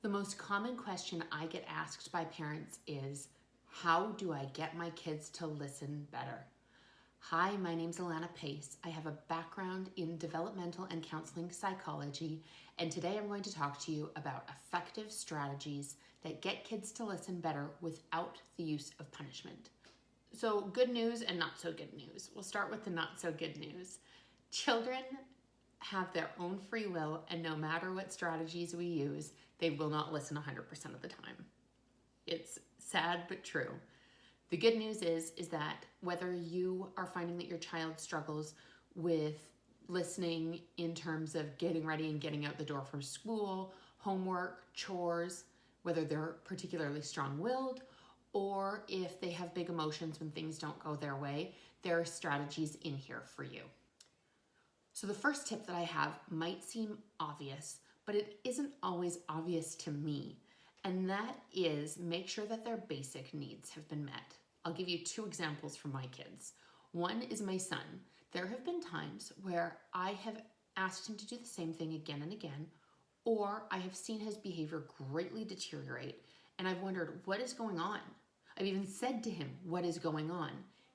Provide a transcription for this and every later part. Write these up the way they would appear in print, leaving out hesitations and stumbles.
The most common question I get asked by parents is, how do I get my kids to listen better? Hi, my name's Alana Pace. I have a background in developmental and counseling psychology, and today I'm going to talk to you about effective strategies that get kids to listen better without the use of punishment. So, good news and not so good news. We'll start with the not so good news. Children have their own free will, and no matter what strategies we use, they will not listen 100% of the time. It's sad but true. The good news is that whether you are finding that your child struggles with listening in terms of getting ready and getting out the door for school, homework, chores, whether they're particularly strong-willed, or if they have big emotions when things don't go their way, there are strategies in here for you. So the first tip that I have might seem obvious, but it isn't always obvious to me. And that is make sure that their basic needs have been met. I'll give you two examples from my kids. One is my son. There have been times where I have asked him to do the same thing again and again, or I have seen his behavior greatly deteriorate, and I've wondered, what is going on? I've even said to him, what is going on?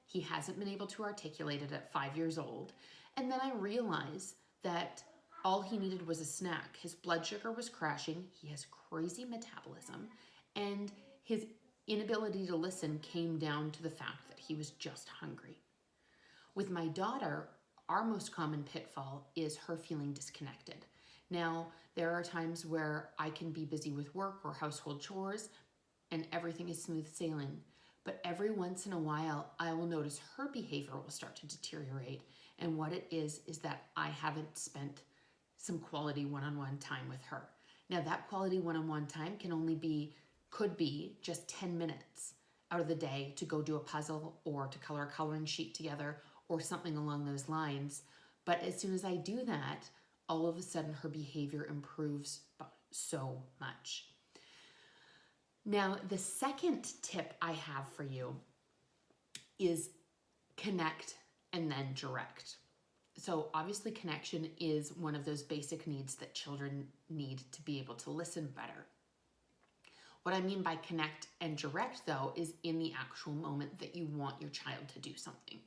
He hasn't been able to articulate it at 5 years old. And then I realized that all he needed was a snack. His blood sugar was crashing, he has crazy metabolism, and his inability to listen came down to the fact that he was just hungry. With my daughter, our most common pitfall is her feeling disconnected. Now, there are times where I can be busy with work or household chores and everything is smooth sailing. But every once in a while, I will notice her behavior will start to deteriorate. And what it is that I haven't spent some quality one-on-one time with her. Now that quality one-on-one time could be just 10 minutes out of the day to go do a puzzle or to color a coloring sheet together or something along those lines. But as soon as I do that, all of a sudden her behavior improves so much. Now, the second tip I have for you is connect and then direct. So obviously connection is one of those basic needs that children need to be able to listen better. What I mean by connect and direct, though, is in the actual moment that you want your child to do something.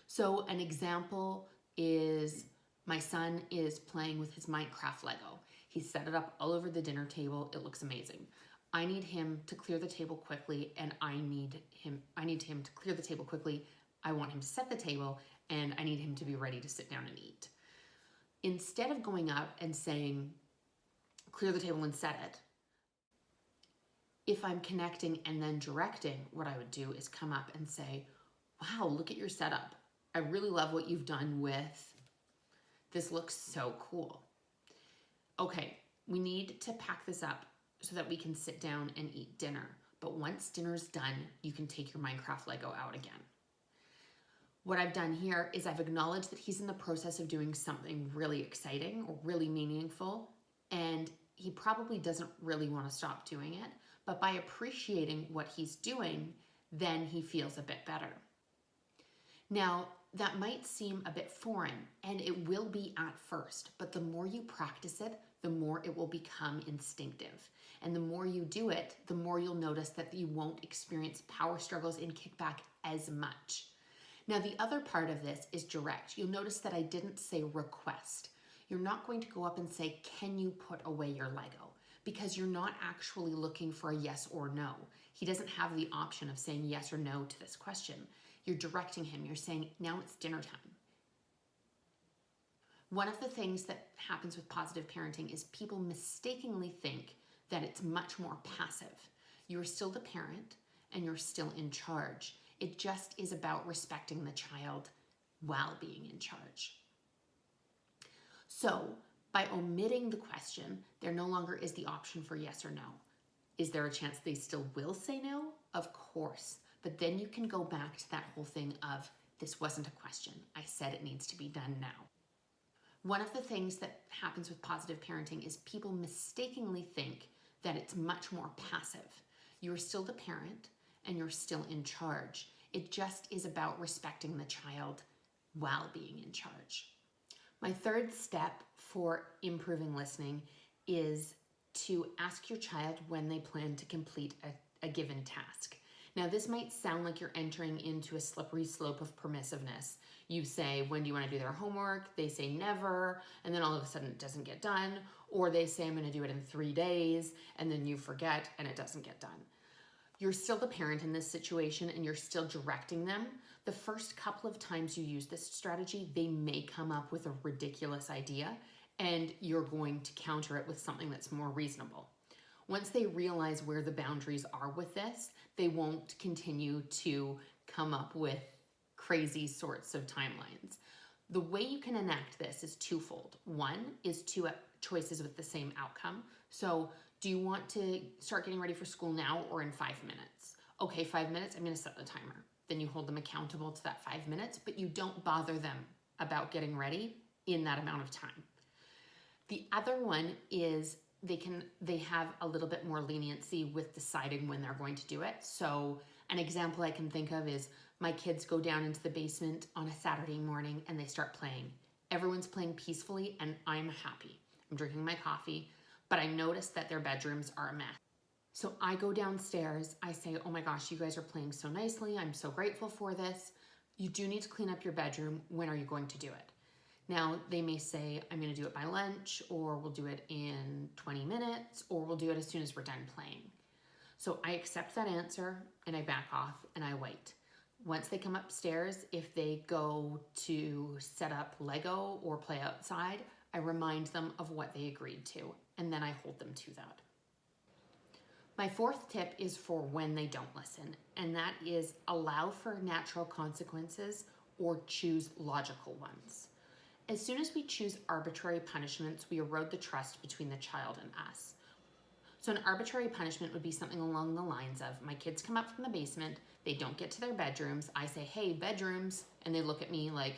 So an example is my son is playing with his Minecraft Lego. He set it up all over the dinner table. It looks amazing. I need him to clear the table quickly, and I need him to clear the table quickly. I want him to set the table, and I need him to be ready to sit down and eat. Instead of going up and saying, clear the table and set it, if I'm connecting and then directing, what I would do is come up and say, wow, look at your setup. I really love what you've done with, this looks so cool. Okay, we need to pack this up so that we can sit down and eat dinner. But once dinner's done, you can take your Minecraft Lego out again. What I've done here is I've acknowledged that he's in the process of doing something really exciting or really meaningful, and he probably doesn't really want to stop doing it, but by appreciating what he's doing, then he feels a bit better. Now, that might seem a bit foreign, and it will be at first, but the more you practice it, the more it will become instinctive. And the more you do it, the more you'll notice that you won't experience power struggles in kickback as much. Now, the other part of this is direct. You'll notice that I didn't say request. You're not going to go up and say, can you put away your Lego? Because you're not actually looking for a yes or no. He doesn't have the option of saying yes or no to this question. You're directing him. You're saying, now it's dinner time. One of the things that happens with positive parenting is people mistakenly think that it's much more passive. You're still the parent and you're still in charge. It just is about respecting the child while being in charge. So by omitting the question, there no longer is the option for yes or no. Is there a chance they still will say no? Of course. But then you can go back to that whole thing of, this wasn't a question. I said it needs to be done now. One of the things that happens with positive parenting is people mistakenly think that it's much more passive. You're still the parent and you're still in charge. It just is about respecting the child while being in charge. My third step for improving listening is to ask your child when they plan to complete a given task. Now, this might sound like you're entering into a slippery slope of permissiveness. You say, when do you want to do their homework? They say never, and then all of a sudden it doesn't get done. Or they say, I'm going to do it in 3 days, and then you forget and it doesn't get done. You're still the parent in this situation and you're still directing them. The first couple of times you use this strategy, they may come up with a ridiculous idea and you're going to counter it with something that's more reasonable. Once they realize where the boundaries are with this, they won't continue to come up with crazy sorts of timelines. The way you can enact this is twofold. One is two choices with the same outcome. So do you want to start getting ready for school now or in 5 minutes? Okay, 5 minutes, I'm going to set the timer. Then you hold them accountable to that 5 minutes, but you don't bother them about getting ready in that amount of time. The other one is they have a little bit more leniency with deciding when they're going to do it. So an example I can think of is my kids go down into the basement on a Saturday morning and they start playing. Everyone's playing peacefully and I'm happy. I'm drinking my coffee, but I notice that their bedrooms are a mess. So I go downstairs, I say, oh my gosh, you guys are playing so nicely. I'm so grateful for this. You do need to clean up your bedroom. When are you going to do it? Now, they may say, I'm going to do it by lunch, or we'll do it in 20 minutes, or we'll do it as soon as we're done playing. So I accept that answer, and I back off, and I wait. Once they come upstairs, if they go to set up Lego or play outside, I remind them of what they agreed to, and then I hold them to that. My fourth tip is for when they don't listen, and that is allow for natural consequences or choose logical ones. As soon as we choose arbitrary punishments, we erode the trust between the child and us. So an arbitrary punishment would be something along the lines of, my kids come up from the basement, they don't get to their bedrooms, I say, hey, bedrooms, and they look at me like,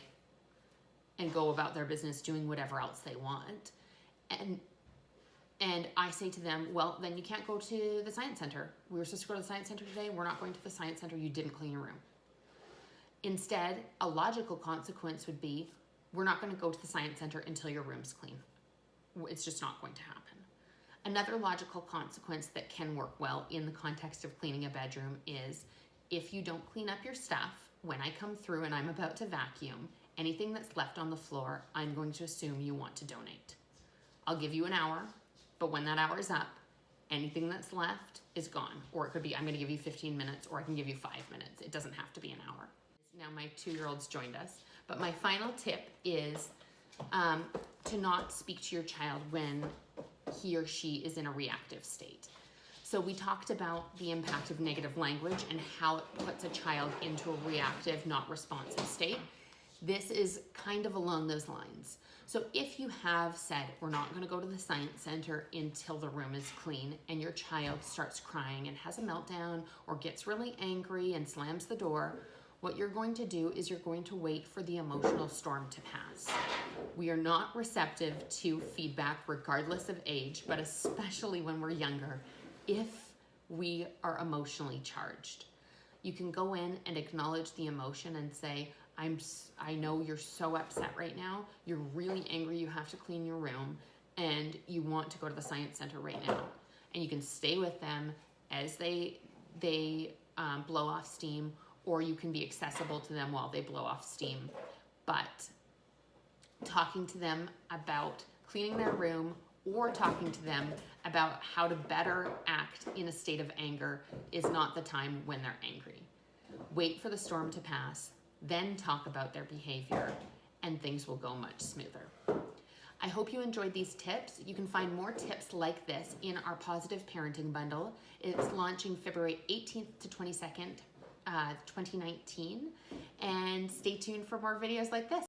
and go about their business doing whatever else they want. And I say to them, well, then you can't go to the science center. We were supposed to go to the science center today, we're not going to the science center, you didn't clean your room. Instead, a logical consequence would be, we're not going to go to the science center until your room's clean. It's just not going to happen. Another logical consequence that can work well in the context of cleaning a bedroom is if you don't clean up your stuff, when I come through and I'm about to vacuum, anything that's left on the floor, I'm going to assume you want to donate. I'll give you an hour, but when that hour is up, anything that's left is gone. Or it could be, I'm going to give you 15 minutes, or I can give you 5 minutes. It doesn't have to be an hour. Now my 2-year-old's joined us. But my final tip is to not speak to your child when he or she is in a reactive state. So we talked about the impact of negative language and how it puts a child into a reactive, not responsive state. This is kind of along those lines. So if you have said, we're not going to go to the science center until the room is clean, and your child starts crying and has a meltdown or gets really angry and slams the door, what you're going to do is you're going to wait for the emotional storm to pass. We are not receptive to feedback regardless of age, but especially when we're younger, if we are emotionally charged. You can go in and acknowledge the emotion and say, I know you're so upset right now. You're really angry you have to clean your room and you want to go to the science center right now. And you can stay with them as they blow off steam, or you can be accessible to them while they blow off steam. But talking to them about cleaning their room or talking to them about how to better act in a state of anger is not the time when they're angry. Wait for the storm to pass, then talk about their behavior, and things will go much smoother. I hope you enjoyed these tips. You can find more tips like this in our Positive Parenting Bundle. It's launching February 18th to 22nd, 2019, and stay tuned for more videos like this.